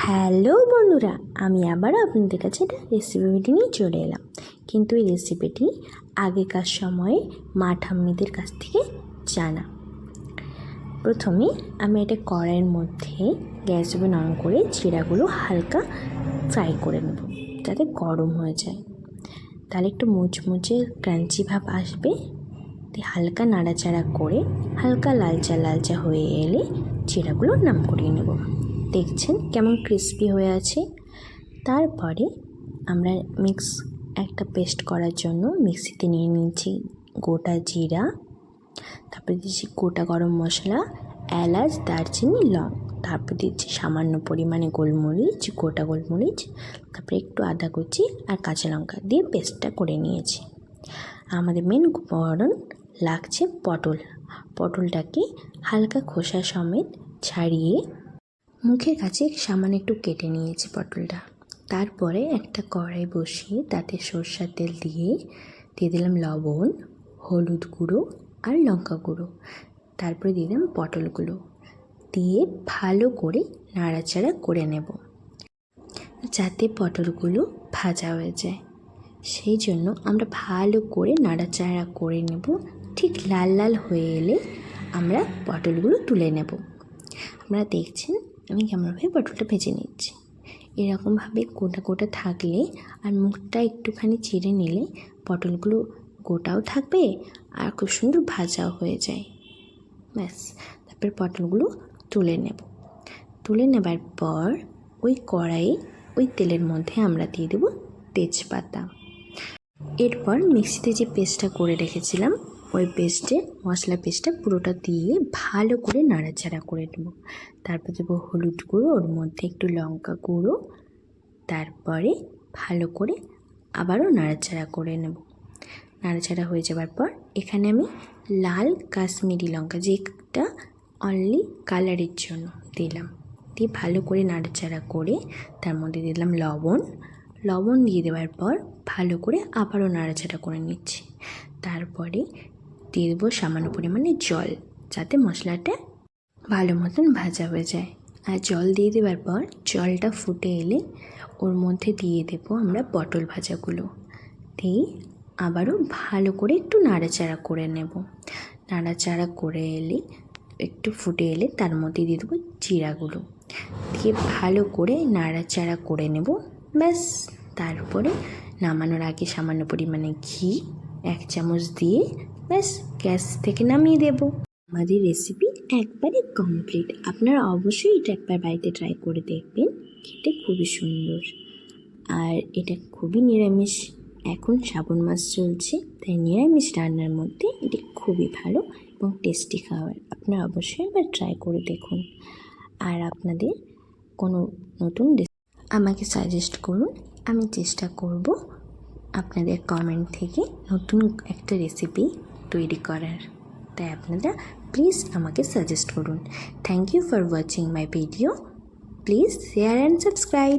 Hello বন্ধুরা, আমি আবারও আপনাদের কাছে একটা রেসিপি ভিডিও নিয়ে চলে এলাম। কিন্তু এই রেসিপিটি আগেকার সময়ে মা ঠাম্মিদের কাছ থেকে জানা। প্রথমে আমি একটা কড়াইয়ের মধ্যে গ্যাস ওভেন অন করে চিড়াগুলো হালকা ফ্রাই করে নেব, যাতে গরম হয়ে যায়। তাহলে একটু মুচমুচে ক্রাঞ্চি ভাব আসবে। হালকা নাড়াচাড়া করে হালকা লালচা লালচা হয়ে এলে চিড়াগুলো নাম করিয়ে নেব। দেখছেন কেমন ক্রিস্পি হয়ে আছে। তারপরে আমরা একটা পেস্ট করার জন্য মিক্সিতে নিয়ে নিয়েছি গোটা জিরা, তারপরে দিচ্ছি গোটা গরম মশলা, এলাচ, দারচিনি, লং। তারপর দিচ্ছি সামান্য পরিমাণে গোলমরিচ, গোটা গোলমরিচ, তারপরে একটু আদা কুচি আর কাঁচা লঙ্কা দিয়ে পেস্টটা করে নিয়েছি। আমাদের মেন উপকরণ লাগছে পটলটাকে হালকা খোসা সমেত ছাড়িয়ে মুখের কাছে সামান্য একটু কেটে নিয়েছি পটলটা। তারপরে একটা কড়াই বসিয়ে তাতে সরষের তেল দিয়ে দিলাম লবণ, হলুদ গুঁড়ো আর লঙ্কা গুঁড়ো। তারপরে দিয়ে দিলাম পটলগুলো, দিয়ে ভালো করে নাড়াচাড়া করে নেব যাতে পটলগুলো ভাজা হয়ে যায়। সেই জন্য আমরা ভালো করে নাড়াচাড়া করে নেব। ঠিক লাল লাল হয়ে এলে আমরা পটলগুলো তুলে নেব। আপনারা দেখছেন আমি কেমনভাবে পটলটা ভেজে নিচ্ছি। এরকমভাবে গোটা গোটা থাকলে আর মুখটা একটুখানি চিড়ে নিলে পটলগুলো গোটাও থাকবে আর খুব সুন্দর ভাজাও হয়ে যায়। ব্যাস, তারপর পটলগুলো তুলে নেবার পর ওই কড়াইয়ে ওই তেলের মধ্যে আমরা দিয়ে দেব তেজপাতা। এরপর মিক্সিতে যে পেস্টটা করে রেখেছিলাম ওই মশলা পেস্টটা পুরোটা দিয়ে ভালো করে নাড়াচাড়া করে নেব। তারপর দেবো হলুদ গুঁড়ো, ওর মধ্যে একটু লঙ্কা গুঁড়ো, তারপরে ভালো করে আবারও নাড়াচাড়া করে নেব। নাড়াচাড়া হয়ে যাবার পর এখানে আমি লাল কাশ্মীরি লঙ্কা, যেটা অনলি কালারের জন্য দিলাম, দিয়ে ভালো করে নাড়াচাড়া করে তার মধ্যে দিলাম লবণ দিয়ে দেওয়ার পর ভালো করে আবারও নাড়াচাড়া করে নিচ্ছি। তারপরে দিয়ে দেবো সামান্য পরিমাণে জল, যাতে মশলাটা ভালো মতন ভাজা হয়ে যায়। আর জল দিয়ে দেওয়ার পর জলটা ফুটে এলে ওর মধ্যে দিয়ে দেবো আমরা পটল ভাজাগুলো, দিয়ে আবারও ভালো করে একটু নাড়াচাড়া করে নেব। নাড়াচাড়া করে এলে একটু ফুটে এলে তার মধ্যে দিয়ে দেবো জিরাগুলো, দিয়ে ভালো করে নাড়াচাড়া করে নেব। ব্যাস, তারপরে নামানোর আগে সামান্য পরিমাণে ঘি 1 চামচ দিয়ে ব্যাস গ্যাস থেকে নামিয়ে দেব। আমাদের রেসিপি একবারে কমপ্লিট। আপনারা অবশ্যই এটা একবার বাড়িতে ট্রাই করে দেখবেন, খেতে খুবই সুন্দর। আর এটা খুবই নিরামিষ, এখন শ্রাবণ মাস চলছে, তাই নিরামিষ রান্নার মধ্যে এটি খুবই ভালো এবং টেস্টি খাবার। আপনারা অবশ্যই একবার ট্রাই করে দেখুন। আর আপনাদের কোনো নতুন আমাকে সাজেস্ট করুন, আমি চেষ্টা করব আপনাদের কমেন্ট থেকে নতুন একটা রেসিপি তৈরি করার। তাই আপনারা প্লিজ আমাকে সাজেস্ট করুন। Thank you for watching my video. Please share and subscribe.